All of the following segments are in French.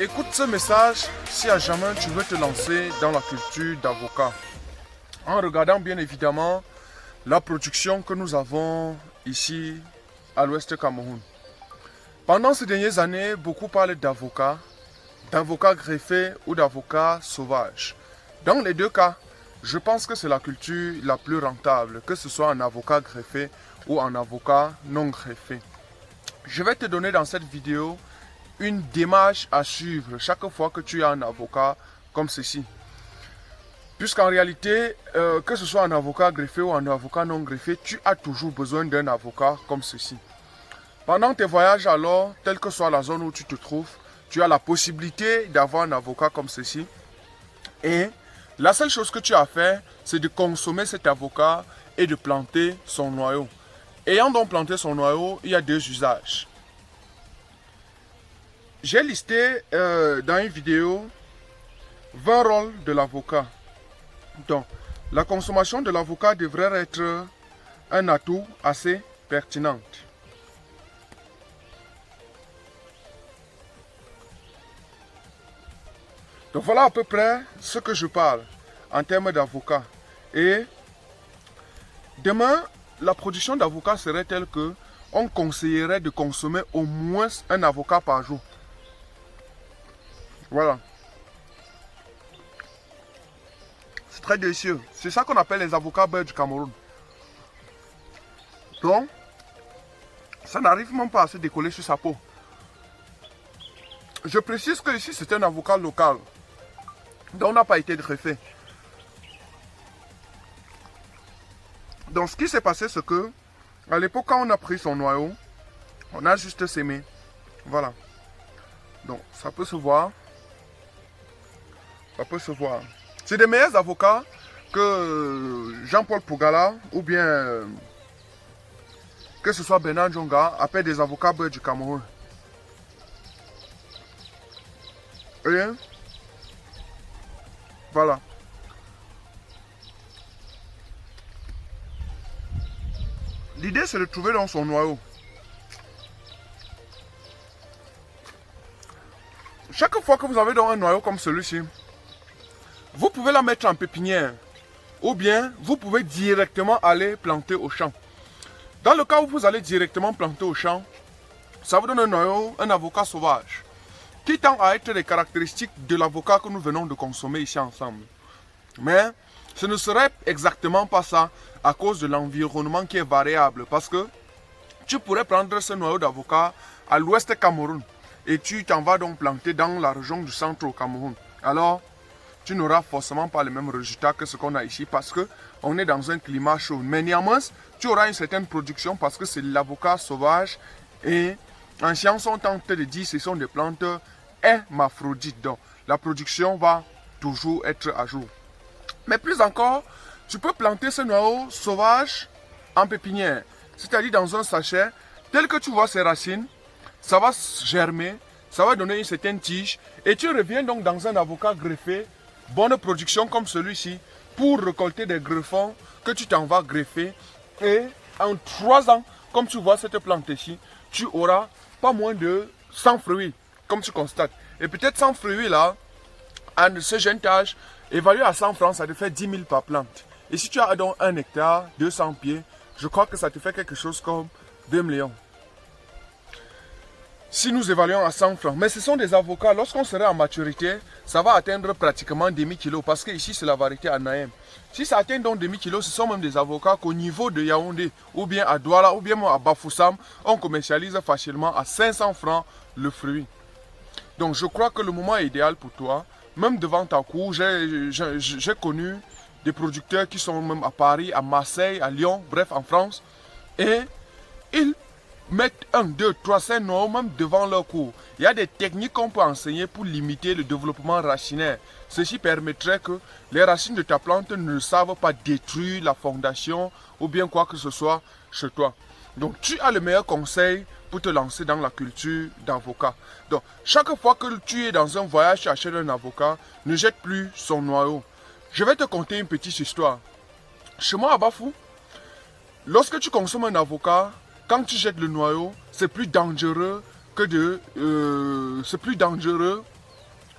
Écoute ce message si à jamais tu veux te lancer dans la culture d'avocat. En regardant bien évidemment la production que nous avons ici à l'ouest Cameroun. Pendant ces dernières années, beaucoup parlent d'avocats greffés ou d'avocats sauvages. Dans les deux cas, je pense que c'est la culture la plus rentable, que ce soit un avocat greffé ou un avocat non greffé. Je vais te donner dans cette vidéo une démarche à suivre chaque fois que tu as un avocat comme ceci. Puisqu'en réalité, que ce soit un avocat greffé ou un avocat non greffé, tu as toujours besoin d'un avocat comme ceci. Pendant tes voyages alors, telle que soit la zone où tu te trouves, tu as la possibilité d'avoir un avocat comme ceci. Et la seule chose que tu as à faire, c'est de consommer cet avocat et de planter son noyau. Ayant donc planté son noyau, il y a deux usages. J'ai listé dans une vidéo 20 rôles de l'avocat. Donc, la consommation de l'avocat devrait être un atout assez pertinent. Donc voilà à peu près ce que je parle en termes d'avocat. Et demain, la production d'avocat serait telle que on conseillerait de consommer au moins un avocat par jour. Voilà. C'est très délicieux. C'est ça qu'on appelle les avocats beurre du Cameroun. Donc, ça n'arrive même pas à se décoller sur sa peau. Je précise que ici, c'est un avocat local. Donc, on n'a pas été greffé. Donc, ce qui s'est passé, c'est que, à l'époque, quand on a pris son noyau, on a juste sémé. Voilà. Donc, ça peut se voir. Ça peut se voir. C'est des meilleurs avocats que Jean-Paul Pougala ou bien que ce soit Bernard Djonga appellent des avocats beurre du Cameroun. Et voilà. L'idée c'est de trouver dans son noyau. Chaque fois que vous avez dans un noyau comme celui-ci, vous pouvez la mettre en pépinière ou bien vous pouvez directement aller planter au champ. Dans le cas où vous allez directement planter au champ, ça vous donne un noyau, un avocat sauvage, qui tend à être les caractéristiques de l'avocat que nous venons de consommer ici ensemble. Mais ce ne serait exactement pas ça à cause de l'environnement qui est variable. Parce que tu pourrais prendre ce noyau d'avocat à l'ouest Cameroun et tu t'en vas donc planter dans la région du centre au Cameroun. Alors, tu n'auras forcément pas le même résultat que ce qu'on a ici parce qu'on est dans un climat chaud. Mais néanmoins, tu auras une certaine production parce que c'est l'avocat sauvage et en science, on tente de dire que ce sont des plantes hermaphrodites. Donc, la production va toujours être à jour. Mais plus encore, tu peux planter ce noyau sauvage en pépinière, c'est-à-dire dans un sachet, tel que tu vois ses racines, ça va germer, ça va donner une certaine tige et tu reviens donc dans un avocat greffé, bonne production comme celui-ci, pour récolter des greffons que tu t'en vas greffer et en 3 ans, comme tu vois cette plante ici, tu auras pas moins de 100 fruits, comme tu constates. Et peut-être 100 fruits là, à ce jeune âge, évalué à 100 francs, ça te fait 10 000 par plante. Et si tu as donc 1 hectare, 200 pieds, je crois que ça te fait quelque chose comme 2 millions. Si nous évaluons à 100 francs, mais ce sont des avocats, lorsqu'on sera en maturité, ça va atteindre pratiquement demi-kilo, parce que ici c'est la variété Anaïm. Si ça atteint donc demi-kilo, ce sont même des avocats qu'au niveau de Yaoundé, ou bien à Douala, ou bien à Bafoussam, on commercialise facilement à 500 francs le fruit. Donc je crois que le moment est idéal pour toi. Même devant ta cour, j'ai connu des producteurs qui sont même à Paris, à Marseille, à Lyon, bref en France. Et ils mettent 1, 2, 3, 5 noyaux même devant leur cour. Il y a des techniques qu'on peut enseigner pour limiter le développement racinaire. Ceci permettrait que les racines de ta plante ne savent pas détruire la fondation ou bien quoi que ce soit chez toi. Donc tu as le meilleur conseil pour te lancer dans la culture d'avocat. Donc chaque fois que tu es dans un voyage, tu achètes un avocat, ne jette plus son noyau. Je vais te conter une petite histoire. Chez moi à Bafou, lorsque tu consommes un avocat, quand tu jettes le noyau, c'est plus dangereux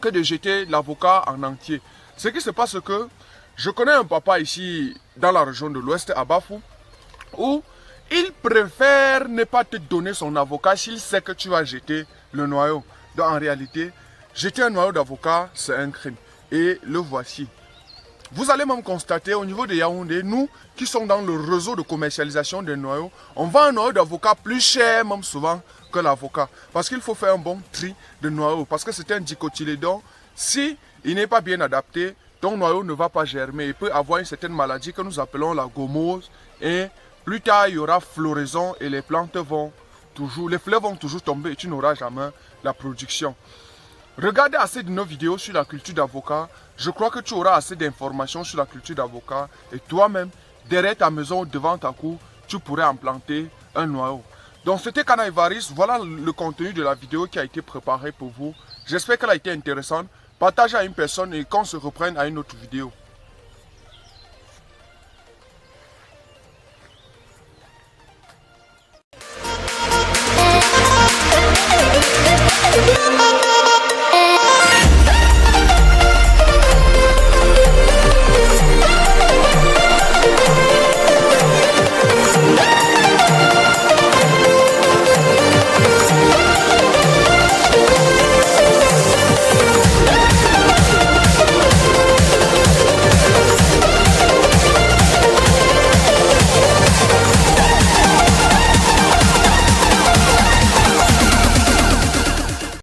que de jeter l'avocat en entier. Ce qui se passe, c'est que je connais un papa ici dans la région de l'Ouest, à Bafou, où il préfère ne pas te donner son avocat s'il sait que tu vas jeter le noyau. Donc en réalité, jeter un noyau d'avocat, c'est un crime. Et le voici. Vous allez même constater au niveau de Yaoundé, nous qui sommes dans le réseau de commercialisation des noyaux, on vend un noyau d'avocat plus cher même souvent que l'avocat. Parce qu'il faut faire un bon tri de noyaux. Parce que c'est un dicotylédon. Si il n'est pas bien adapté, ton noyau ne va pas germer. Il peut avoir une certaine maladie que nous appelons la gomose. Et plus tard, il y aura floraison et les plantes vont toujours, les fleurs vont toujours tomber et tu n'auras jamais la production. Regardez assez de nos vidéos sur la culture d'avocat. Je crois que tu auras assez d'informations sur la culture d'avocat. Et toi-même, derrière ta maison, devant ta cour, tu pourrais en planter un noyau. Donc c'était Kana Évariste. Voilà le contenu de la vidéo qui a été préparé pour vous. J'espère qu'elle a été intéressante. Partagez à une personne et qu'on se reprenne à une autre vidéo.